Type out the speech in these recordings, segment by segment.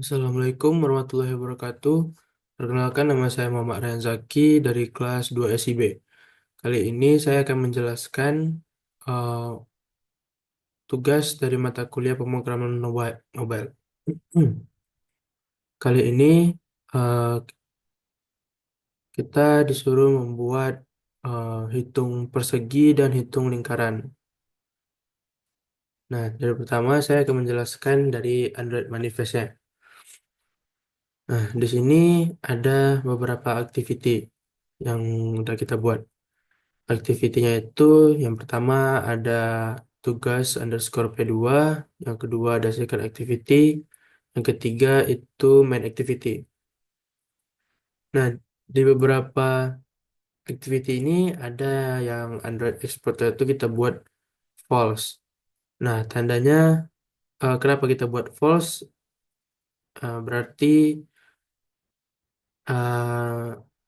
Assalamualaikum warahmatullahi wabarakatuh. Perkenalkan, nama saya Muhammad Ryan Zaki dari kelas 2 SIB. Kali ini saya akan menjelaskan uh, tugas dari mata kuliah pemrograman mobile. Hmm. Kali ini uh, kita disuruh membuat hitung persegi dan hitung lingkaran. Nah, dari pertama saya akan menjelaskan dari Android Manifest-nya. Nah, di sini ada beberapa activity yang udah kita buat. Aktivitinya itu yang pertama ada tugas underscore P2, yang kedua ada second activity, yang ketiga itu main activity. Nah, di beberapa activity ini ada yang Android Exporter itu kita buat false. Nah, tandanya kenapa kita buat false? Berarti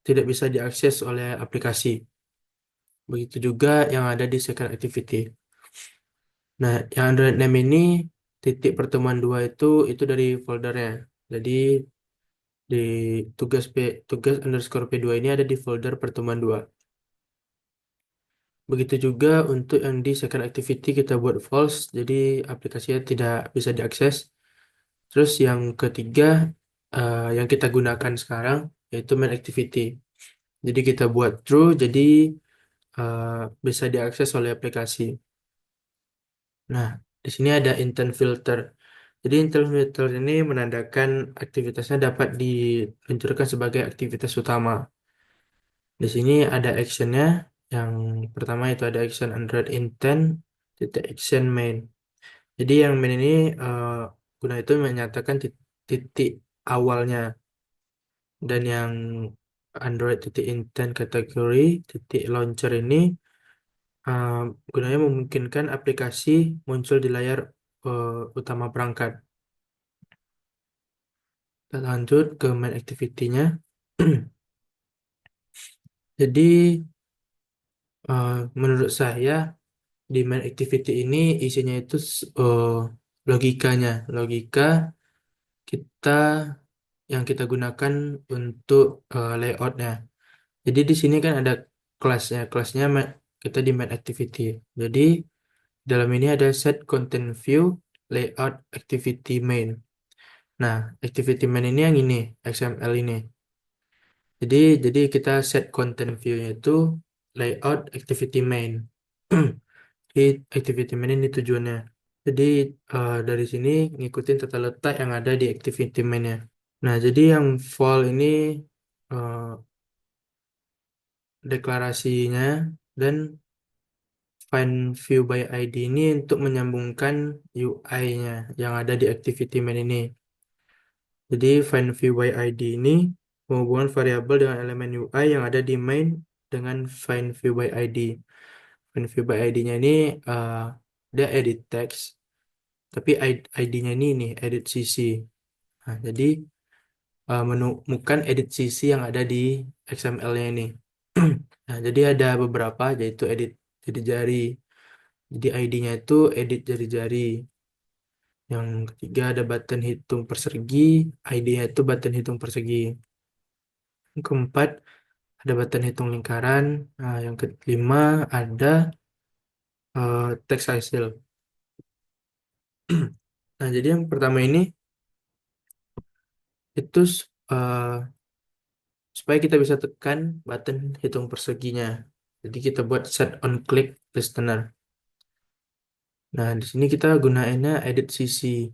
tidak bisa diakses oleh aplikasi. Begitu juga yang ada di second activity. Nah, yang Android name ini titik pertemuan dua itu dari foldernya. Jadi di tugas underscore P2 ini ada di folder pertemuan dua. Begitu juga untuk yang di second activity kita buat false, jadi aplikasinya tidak bisa diakses. Terus yang ketiga yang kita gunakan sekarang yaitu main activity. Jadi kita buat true, jadi eh, bisa diakses oleh aplikasi. Nah, di sini ada intent filter. Jadi intent filter ini menandakan aktivitasnya dapat diluncurkan sebagai aktivitas utama. Di sini ada actionnya. Yang pertama itu ada action Android intent, titik action main. Jadi yang main ini eh, guna itu menyatakan titik awalnya. Dan yang Android titik intent kategori, titik launcher ini eh, gunanya memungkinkan aplikasi muncul di layar eh, utama perangkat. Kita lanjut ke main activity-nya. Jadi menurut saya di main activity ini isinya itu logikanya, logika kita yang kita gunakan untuk layoutnya. Jadi di sini kan ada kelasnya, kita di main activity. Jadi dalam ini ada set content view, layout activity main. Nah, activity main ini yang ini, XML ini. Jadi jadi kita set content view-nya itu layout activity main. Di activity main ini tujuannya. Jadi dari sini ngikutin tata letak yang ada di activity main-nya. Nah, jadi yang fall ini eh, deklarasinya dan find view by ID ini untuk menyambungkan UI-nya yang ada di activity main ini. Jadi find view by ID ini menghubungkan variabel dengan elemen UI yang ada di main dengan find view by ID. Find view by ID-nya ini eh, dia edit text, tapi ID-nya ini nih edit CC. Nah, jadi menemukan edit CC yang ada di XML-nya ini. Nah, jadi ada beberapa yaitu edit jari. Jadi ID-nya itu edit jari-jari. Yang ketiga ada button hitung persegi, ID-nya itu button hitung persegi. Yang keempat ada button hitung lingkaran. Nah, yang kelima ada teks hasil. Nah, jadi yang pertama ini itu supaya kita bisa tekan button hitung perseginya. Jadi kita buat set on click listener. Nah, di sini kita gunainnya edit sisi.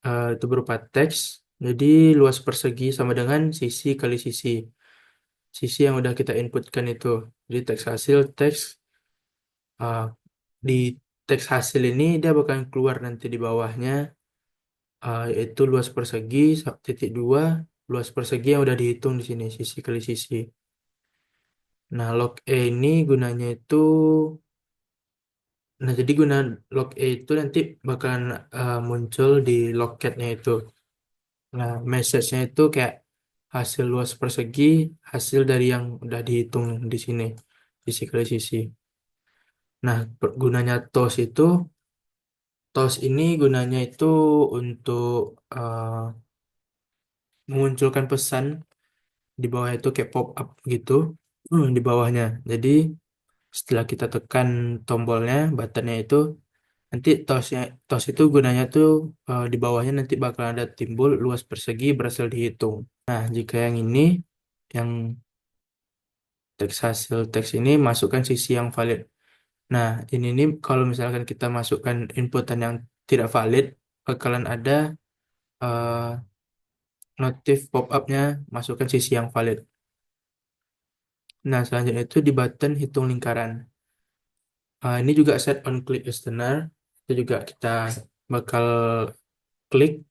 Itu berupa teks. Jadi luas persegi sama dengan sisi kali sisi. Sisi yang udah kita inputkan itu. Jadi teks hasil, teks uh, di teks hasil ini dia bakal keluar nanti di bawahnya yaitu luas persegi titik dua, luas persegi yang udah dihitung di sini sisi kali sisi. Nah, log E ini gunanya itu, nah jadi guna log E itu nanti bakalan muncul di logcatnya itu. Nah, message-nya itu kayak hasil luas persegi, hasil dari yang udah dihitung di sini, sisi kali sisi. Nah, gunanya TOS ini gunanya itu untuk memunculkan pesan di bawah itu kayak pop up gitu, di bawahnya. Jadi setelah kita tekan tombolnya, buttonnya itu, nanti tos itu gunanya tuh di bawahnya nanti bakal ada timbul luas persegi berhasil dihitung. Nah, jika yang ini, yang hasil teks ini masukkan sisi yang valid. Nah, ini nih kalau misalkan kita masukkan inputan yang tidak valid, bakalan ada eh, notif pop-up-nya masukkan sisi yang valid. Nah, selanjutnya itu di button hitung lingkaran. Ini juga set on click listener. Itu juga kita bakal klik.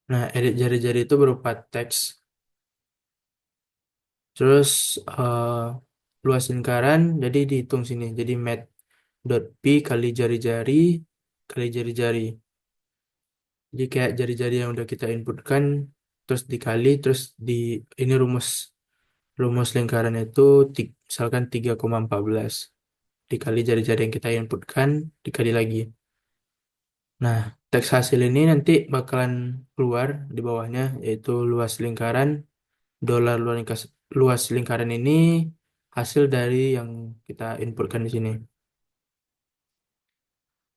Nah, edit jari-jari itu berupa teks. Terus eh, luas lingkaran jadi dihitung sini. Jadi mat.p kali jari-jari kali jari-jari. Jadi kayak jari-jari yang udah kita inputkan terus dikali terus di ini rumus lingkaran itu misalkan 3,14 dikali jari-jari yang kita inputkan dikali lagi. Nah, teks hasil ini nanti bakalan keluar di bawahnya yaitu luas lingkaran luas lingkaran ini hasil dari yang kita inputkan di sini.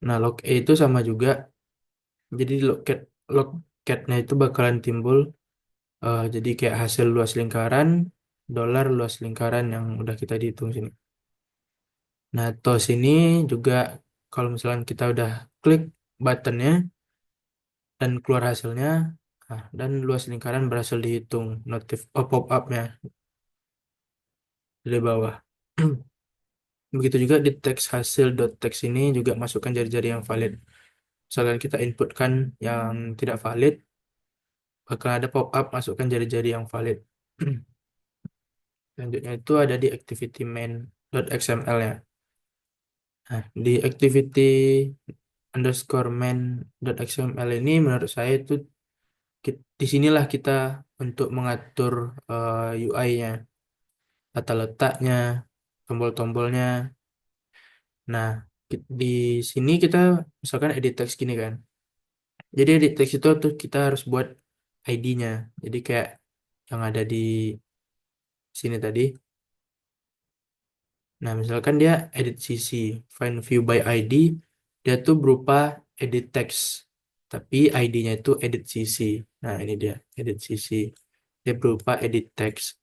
Nah, log E itu sama juga. Jadi logcat-nya itu bakalan timbul jadi kayak hasil luas lingkaran luas lingkaran yang udah kita dihitung sini. Nah, tos ini juga kalau misalnya kita udah klik buttonnya dan keluar hasilnya, dan luas lingkaran berhasil dihitung pop-up-nya dari bawah. Begitu juga di teks hasil teks ini juga masukkan jari-jari yang valid. Misalkan kita inputkan yang tidak valid, bakal ada pop-up masukkan jari-jari yang valid. Selanjutnya itu ada di activity main.xml ya. Nah, di activity underscore main.xml ini menurut saya itu di sinilah kita untuk mengatur UI-nya, tata letaknya, tombol-tombolnya. Nah, di sini kita misalkan edit text gini kan. Jadi edit text itu tuh kita harus buat ID-nya. Jadi kayak yang ada di sini tadi. Nah, misalkan dia edit CC, find view by ID, dia tuh berupa edit text, tapi ID-nya itu edit CC. Nah, ini dia, edit CC. Dia berupa edit text.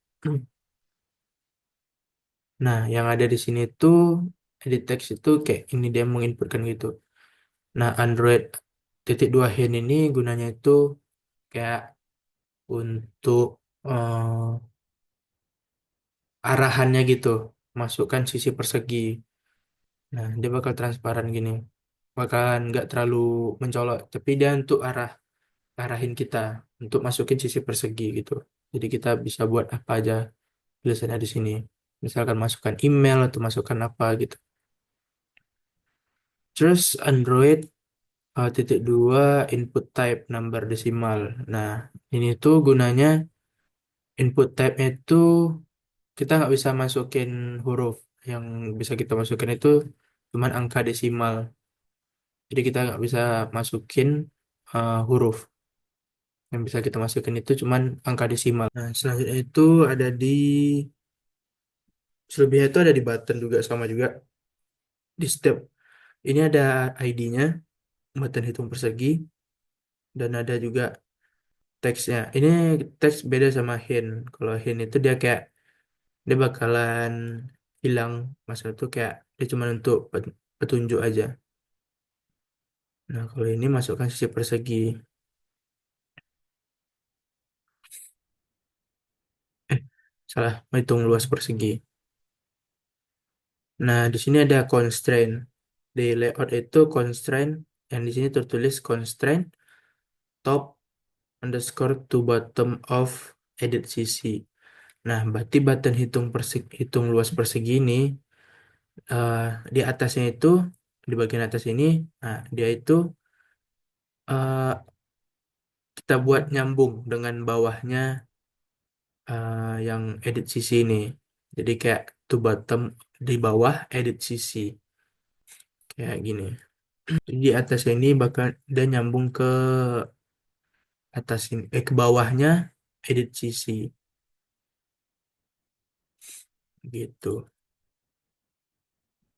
Nah, yang ada di sini tuh edit text itu kayak ini dia menginputkan gitu. Nah, Android titik dua hin ini gunanya itu kayak untuk arahannya gitu, masukkan sisi persegi. Nah, dia bakal transparan gini. Bakalan nggak terlalu mencolok tapi dia untuk arahin kita untuk masukin sisi persegi gitu, jadi kita bisa buat apa aja tulisannya di sini, misalkan masukkan email atau masukkan apa gitu. Terus Android titik dua input type number desimal. Nah, ini tuh gunanya input type itu kita nggak bisa masukin huruf, yang bisa kita masukin itu cuman angka desimal, jadi kita nggak bisa masukin huruf. Yang bisa kita masukin itu cuman angka desimal. Nah, selanjutnya itu ada selebihnya itu ada di button juga sama juga di step. Ini ada ID-nya, button hitung persegi, dan ada juga teksnya. Ini teks beda sama hint. Kalau hint itu dia kayak dia bakalan hilang, masalah itu kayak dia cuma untuk petunjuk aja. Nah, kalau ini masukkan sisi persegi. Eh, salah, menghitung luas persegi. Nah, di sini ada constraint. Di layout itu constraint yang di sini tertulis constraint top underscore to bottom of edit CC. Nah, berarti button hitung luas persegi ini eh, di atasnya itu di bagian atas ini, nah dia itu eh, kita buat nyambung dengan bawahnya yang edit CC ini. Jadi kayak to bottom di bawah edit CC kayak gini. Di atas ini bakal dia nyambung ke atas ini, ke bawahnya edit sisi gitu.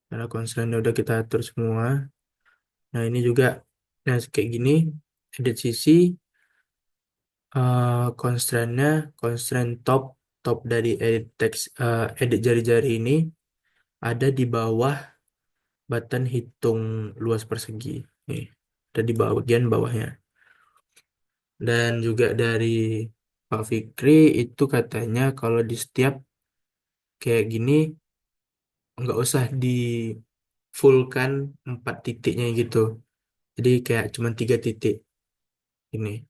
Karena constraint udah kita atur semua. Nah ini juga, nah kayak gini, edit sisi, constraint-nya, constraint top, top dari edit text, edit jari-jari ini ada di bawah button hitung luas persegi. Nih, ada di bawah, bagian bawahnya. Dan juga dari Pak Fikri itu katanya kalau di setiap kayak gini nggak usah di fullkan 4 titiknya gitu. Jadi kayak cuma 3 titik ini.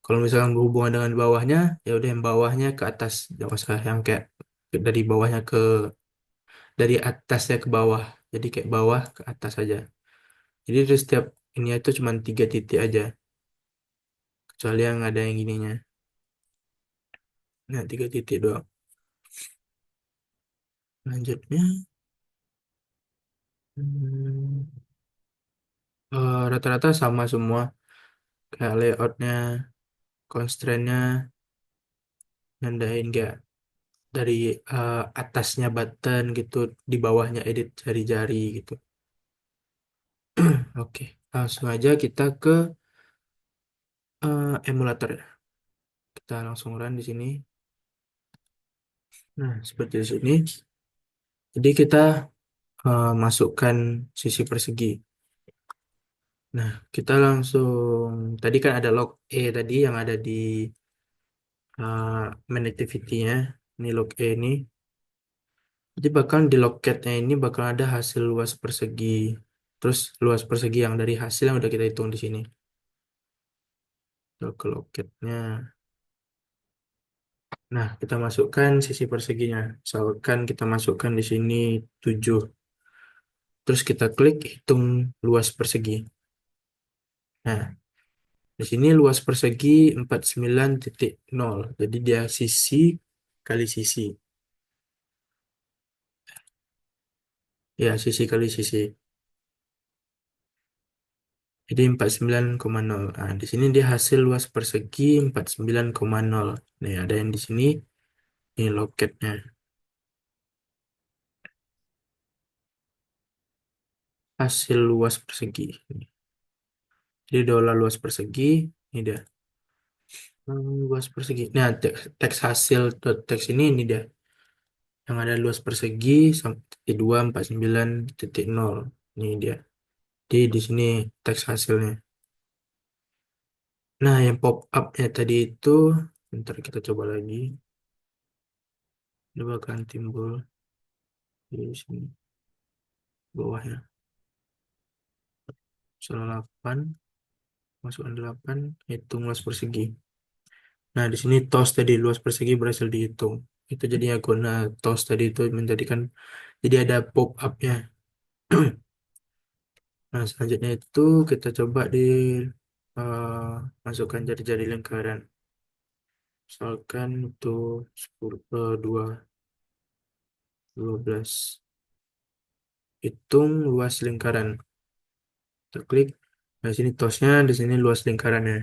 Kalau misalnya berhubungan dengan bawahnya, ya udah yang bawahnya ke atas, jangan usah yang kayak dari bawahnya ke dari atasnya ke bawah. Jadi kayak bawah ke atas aja. Jadi di setiap ini itu cuma 3 titik aja, kecuali yang ada yang gininya. Nah 3 titik doang. Lanjutnya, hmm, rata-rata sama semua, kayak layoutnya, constraint-nya, nandain kayak dari atasnya button gitu, di bawahnya edit jari-jari gitu. Oke, langsung aja kita ke emulator ya. Kita langsung run di sini. Nah, seperti di sini. Jadi kita masukkan sisi persegi. Nah, kita langsung tadi kan ada log E tadi yang ada di main activity-nya. Ini log E ini. Jadi bakal di logcat-nya ini bakal ada hasil luas persegi. Terus luas persegi yang dari hasil yang udah kita hitung di sini. Kita ke logcat-nya. Nah, kita masukkan sisi perseginya. Misalkan kita masukkan di sini 7. Terus kita klik hitung luas persegi. Nah, di sini luas persegi 49,0. Jadi dia sisi kali sisi. Ya, sisi kali sisi. Jadi 49,0. Nah, di sini dia hasil luas persegi 49,0. Nih, ada yang di sini. Ini loketnya. Hasil luas persegi. Jadi dolar luas persegi. Ini dia. Luas persegi. Nah, teks hasil teks ini dia. Yang ada luas persegi sampai 249,0. Ini dia. Di sini teks hasilnya. Nah, yang pop up-nya tadi itu, ntar kita coba lagi. Dia bakalan timbul di sini bawahnya. Salah 8, masukkan 8, hitung luas persegi. Nah, di sini tos tadi luas persegi berhasil dihitung. Itu jadinya guna tos tadi itu menjadikan jadi ada pop up-nya. Nah, selanjutnya itu kita coba di eh, masukkan jari-jari lingkaran. Misalkan itu 10, 2, 12. Hitung luas lingkaran. Kita klik. Nah, di sini tosnya, di sini luas lingkarannya.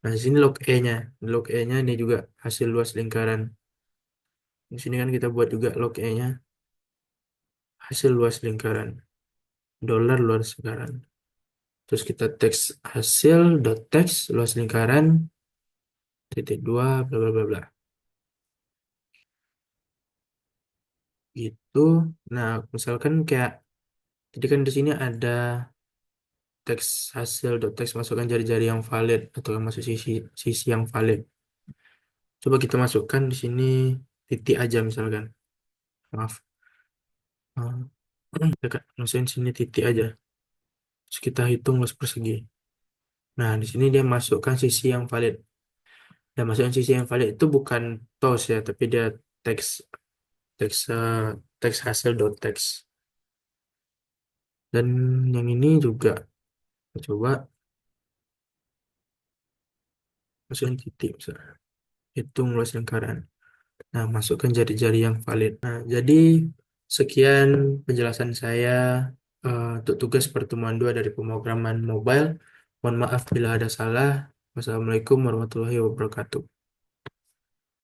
Nah, di sini log E-nya. Log E-nya ini juga hasil luas lingkaran. Di sini kan kita buat juga log E-nya, hasil luas lingkaran. Dolar luas lingkaran. Terus kita teks hasil dot teks luas lingkaran titik 2 bla bla bla bla. Gitu. Nah, misalkan kayak jadi kan di sini ada teks hasil dot teks masukkan jari-jari yang valid atau yang masuk sisi sisi yang valid. Coba kita masukkan di sini titik aja misalkan. Maaf. Dekat, masukin sini titik aja. Terus kita hitung luas persegi. Nah, di sini dia masukkan sisi yang valid. Dan masukkan sisi yang valid itu bukan tos ya, tapi dia teks teks eh, teks hasil dot teks. Dan yang ini juga coba masukin titik, misalnya. Hitung luas lingkaran. Nah, masukkan jari-jari yang valid. Nah, jadi sekian penjelasan saya untuk tugas pertemuan 2 dari pemrograman mobile. Mohon maaf bila ada salah. Wassalamualaikum warahmatullahi wabarakatuh.